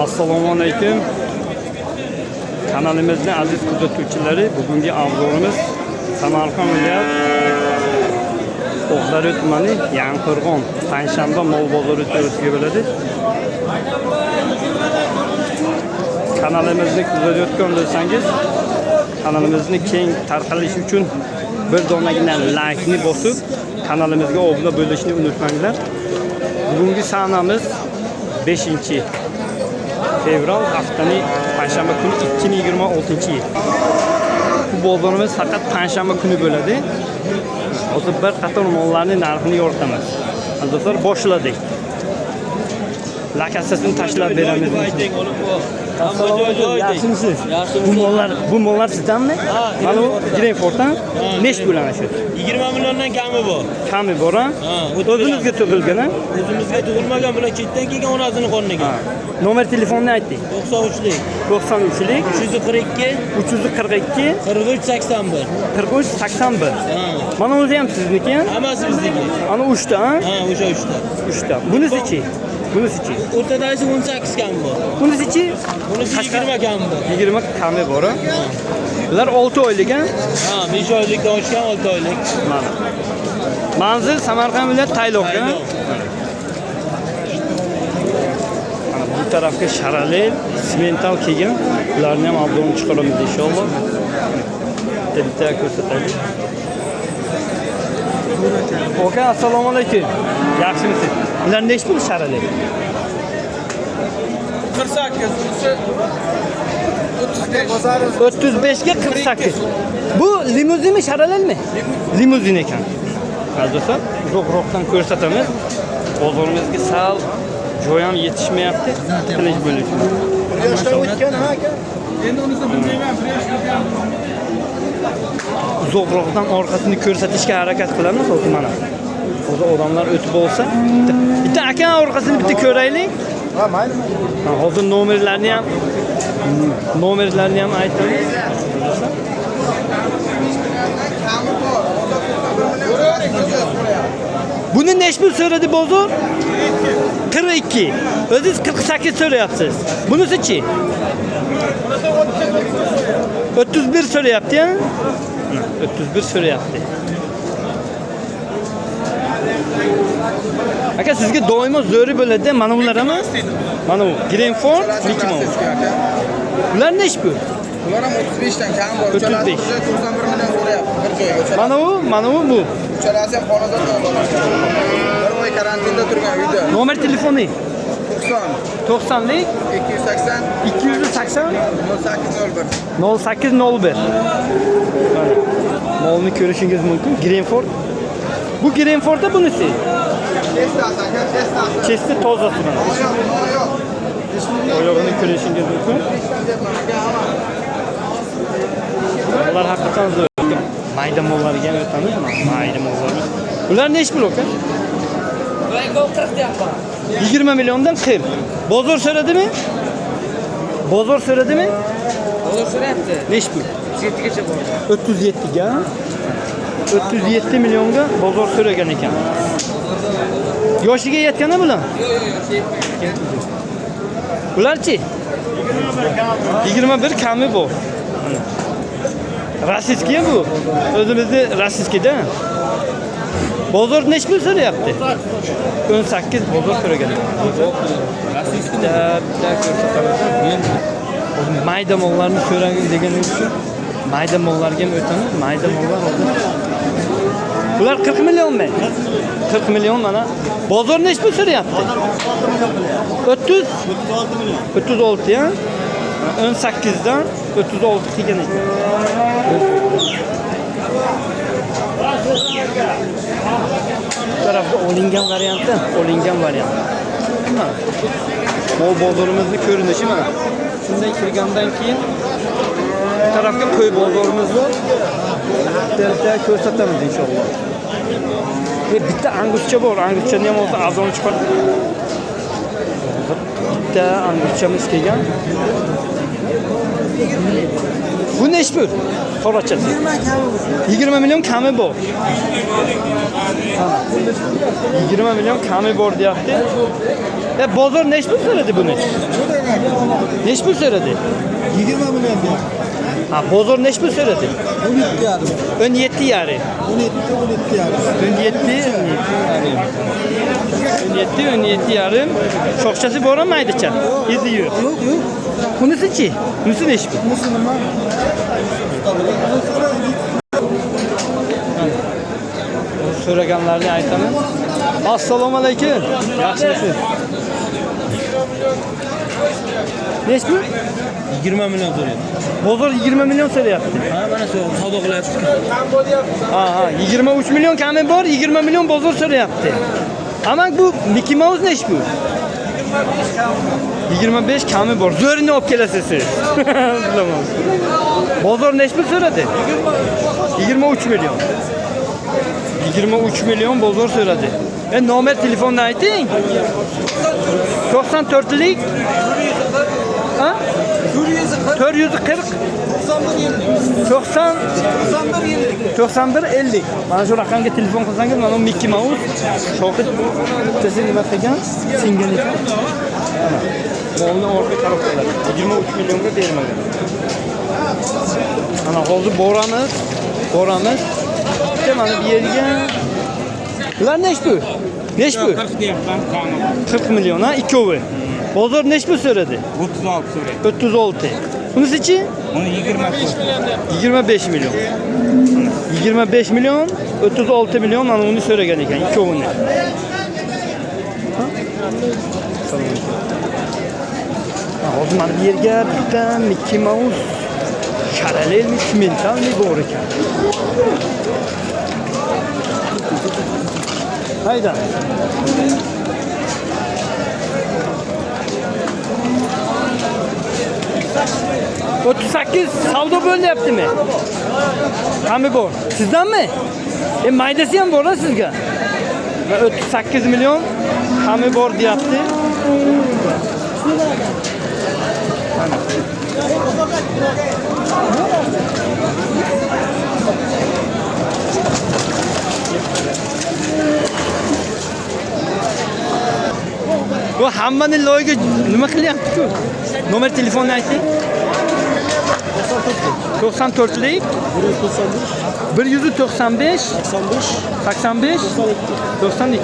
Assalomu alaykum. Kanalimizning aziz kuzatuvchilari, bugungi avzorimiz Samarqand viloyat O'g'dari tumani Yanqo'rg'on payshanba mol bozori o'tkazilib bo'ladi. Kanalimizni kuzatayotgan bo'lsangiz, kanalimizni keng tarqalishi uchun bir donagina like ni bosib, kanalimizga obuna bo'lishni unutmanglar. Bugungi sanamiz 5-fevral haftaning payshanba kuni 2026-yil. Bu bozorimiz faqat payshanba kuni bo'ladi. Hozir bir qator mollarning narxini yoritamiz. Do'stlar, boshladik. Lakasasini tashlab beramiz. Yaxshimisiz? Bu mollar sizdanmi? Mana bu Greenforddan nech bo'ladi shu? 20 milliondan kami bor. Kami bor, ha? O'zimizga tug'ilgan, ha? O'zimizga tug'ilmagan, bular chetdan kelgan onasining qorniga. Nomer telefonni ayting. 93lik 93lik 342 342 43 81. 43 81. Mana o'zi ham sizniki, ha? Hammasi bizniki. Ana 3 ta, ha? Ha, o'sha 3 ta. 3 ta. Bunisi-chi? Bunisi-chi? O'rtadagi 18 kami bor. Bunisi-chi? Bunisi 20 kami bor. 20 kami bor, ha? Bular 6 oylik, ha? Ha, 5 oylikdan oshgan 6 oylik. Mana. Manzil Samarqand viloyat Tayloq, ha? Bu tarafga sharalel, simental kelgan. Ularni ham obdon chiqaramiz inshaalloh. Bitta ko'rsataylik. Oka, assalomu alaykum. Yaxshimisiz? Ular nech pul sharalel? 48, 35 ga 48. Bu limuzinmi, sharalelmi? Limuzin ekan. Do'stlar, uzoqroqdan ko'rsatamiz. Bozorimizga sal joy ham yetishmayapti. Qilish bo'lish. yoshdan o'tgan ha aka. Endi unisi bilmayman, bir yoshga o'tgan. Uzoqroqdan orqasini ko'rsatishga harakat qilamiz, hozir mana. Hozir odamlar o'tib olsa, bitta aka orqasini bitta ko'raylik. Ha, mayli. Hozir nomerlarni ham aytamiz. Buni nech pul so'radi bozor? 42. O'zingiz 48 so'rayapsiz. Bunisi-chi? 31 so'rayapti, ha? 31 so'rayapti. Aka, sizga doimo zo'ri bo'ladi, mana ular ham. Mana bu Greenford, Mickey Mouse. Ular nech pul? Ular ham 35 dan kam bor. 35. 91 million so'rayapti bir joyga. Mana bu. Uchalasi ham xonadon bor. Bir oy karantinda turgan uyda. Nomer telefoni 90 90lik 280 280 0801. 0801. Mana. Molni ko'rishingiz mumkin. Greenford. Bu Greenfordda bunisi. Chesti tozasi mana. Oyog'ini ko'rishingiz mumkin. Ular haqiqatan zo'r. Mayda mollarga ham o'tamiz. Mayda mollar. Ular nech pul aka? 40 deyapman. 20 milliondan 40. Bozor so'radimi? Bozor so'radimi? Bozor so'rayapti. Nech pul? 37 gacha bor. 37 ga. 37 millionga bozor so'ragan ekan. Yoshiga yetgani bilan? Yo'q. Ularchi? 21 kami bor. Rossiyskiya bu. O'zimizni rossiyskida. Bozor nech pul so'rayapti? 18 bozor so'ragan. Rossiyskida ko'rsatamiz. Mayda mollarni so'ragan deganingiz uchun mayda mollarga ham o'tamiz. Mayda mollar hozir. Bular 40 millionmi? 40 million mana. Bozor nech pul so'rayapti? 36 million. 36 ya. 18 dan 36 kelgan ekan. Bu tarafda olingan variantda, Mol bozorimizni ko'rinishi mana. Shunday kirgandan keyin bu tarafga qo'y bozorimiz bor. Bitta ko'rsatamiz inshaalloh. Bitta angurcha bor, angurchani ham hozir arzon chiqarib. Bitta angurchamiz kelgan. Bu ne iş bu? Soraçası. 20 milyon kami bor. 20 milyon kami bor deyapti. Bozor ne iş bu söyledi bunu? Ne iş bu söyledi? 20 milyon diyor. Ha, bozor ne iş bu söyledi? 17 yarım. Ön yetti yarı. 17 yarım. Ön yetti yarım. Şokçası bora mı aydıça? İzliyor. Yok. Kunusu ki? Kunusu ne iş bu? Müslüman. Söyleganlarını aytanız. Assalamu aleyküm. Yaxshimisiz? Ne iş bu? 20 milyon so'rayapti. Bozor 20 milyon söyleyapti. Ha, mana shu savdo qilyapti. Ha, 23 milyon kami bor, 20 milyon bozor söyleyapti. Ama bu Mickey Mouse ne iş bu? 25 kami bor. Zo'rini olib kelasiz siz. Bozor ne iş bu söyledi? 23 milyon. 23 milyon bozor söyledi. Nomer telefonunu ayting. 94'lik. Ha? 440 90 91 50. Mana shu raqamga telefon qilsangiz, mana Mickey Mouse Shohid bittasi nima qilgan? Singan ekan. Molni orqa tarafdalar. 23 millionga bermagan. Mana hozir boramiz. Bitta mana bu yerga. Bular ne ish bu? Ne ish bu? 40 deyapman, kami. 40 milyon ha, ikkovi. Bozor ne ish bu so'radi? 36 so'rayapti. 36. Bunisichi? Uni 20 25 milyon. 25 milyon, 36 milyon mana uni so'ragan ekan, ikkovini. Hozir mana bu yerga bitta Mickey Mouse parallelmi mentalni bor ekan. Hayda. ...38 savdo bo'lyaptimi? Qami bor. Sizdanmi? Maydasi ham bor sizga. 38 milyon qami bor deyapti. Bu hammani loyiga nima qilyapti-ku? Nomer telefonni ayting. 94'lik 195 85 92.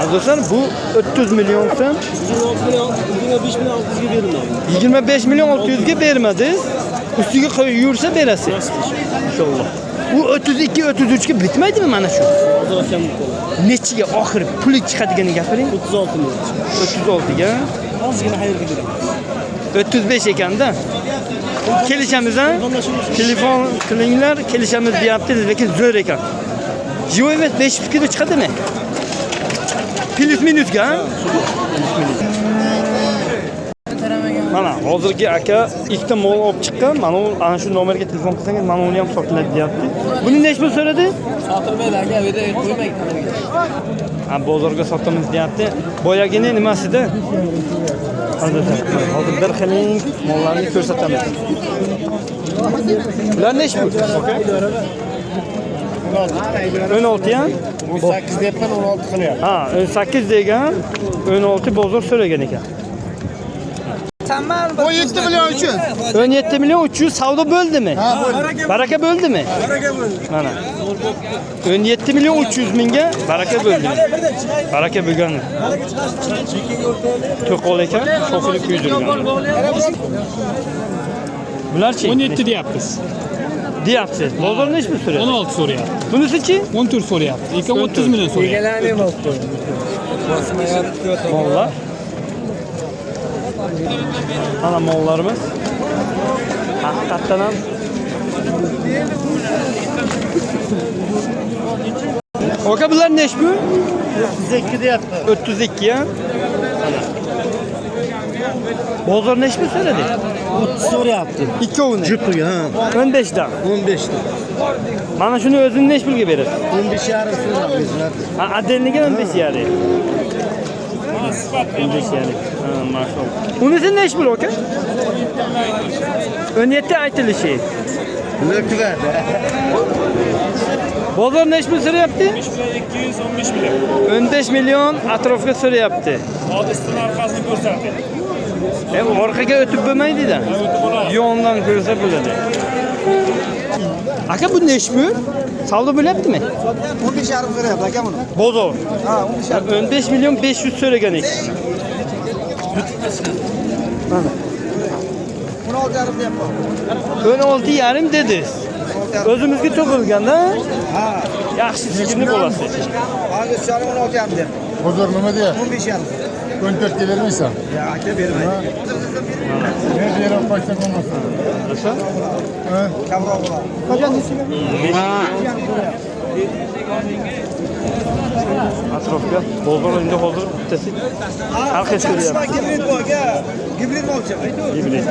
Arkadaşlar bu 300 milyon sen 25 milyon 600'ge bermedi. Üstüge koyup yursa berasi. İnşallah. Bu 32 33'ge bitmaydimi mana shu? Nechiga oxiri puli chiqadigani gapiring. 36 milyon. 36 ga. Ozgina xayrga beraman. 35 ekanda. Kelishamiz ha? Telefon qilinglar, kelishamiz deyapti, lekin zo'r ekan. Jivo emas 500 ga chiqadimi? Plus minusga ha? Mana hozirgi aka ikkita mol olib chiqqan. Mana ana shu nomerga telefon qilsangiz, mana uni ham sotiladi deyapti. Buni nech pul so'radi? Sotilmaydi aka, bu yerda qo'ymaydi. Ha, bozorga sotamiz deyapti. Boyagini nimasida? Hozir bir xiling mollarni ko'rsatamiz. Bular nech pul? 16 ham? 18 deyapman, 16 qilyapti. Ha, 18 degan, 16 bozor so'ragan ekan. 17 milyon uchun. 17 milyon 300 savdo bo'ldimi? Baraka bo'ldimi? Mana. 17 milyon 300 mingga baraka bo'ldi. Baraka bo'lgan. To'qol ekan, sho'xilib kuydirgan. Bularchi 17 deyapmiz. deyapsiz. Bozor nech pul so'rayapti? 16 so'rayapti. Bunisichi? 14 so'rayapti. Eka 30 milyon so'rayapti. Mollar. Ana mollarimiz. Haqiqatdan ham Oka bular nech bu? 32 deyapti. 32 ya. Bozor nech pul so'radi? 30 so'rayapti. Ikkovini. Jupiga, ha. 15 dan. 15 dan. Mana shuni o'zini nech pulga berasiz? 15 yarim so'rayapti. Ha, adelniga 15 yarim. 15 yani. Ha, maşallah. Unisi neç pul aka? 17 aytilishi. Lütfen. Bozor neç pul so'rayapti? 215 milyon. 15 milyon atrofga so'rayapti. Hodisning orqasini ko'rsatdi. Orqaga o'tib bo'lmaydi-da. Yondan ko'rsa bo'ladi. Aka bu neç pul? Savdo bo'lyaptimi? 15 yarim so'rayapti aka buni. Bozor. Ha, 15 yarim. 15 milyon 500 so'ragan ekan. 16 yarim deyapman. 16 yarim dedi. 16 yarim. O'zimizga to'g'ilganda Ha. yaxshi sigirni bo'lasi. Hangi salim 16 yarim deyapman. Bozor nima deyapti? 15 yarim. 14 ga bermaysan? Ya aka bermaydi. Ne diyelim qo'ysa bo'lmasa. Nasıl? Ha? Kamroq bo'ladi. Atrofga bozor endi hozir bittasi halqa so'rayapti. Gibrid bu aka. Gibrid molchi. Gibrid.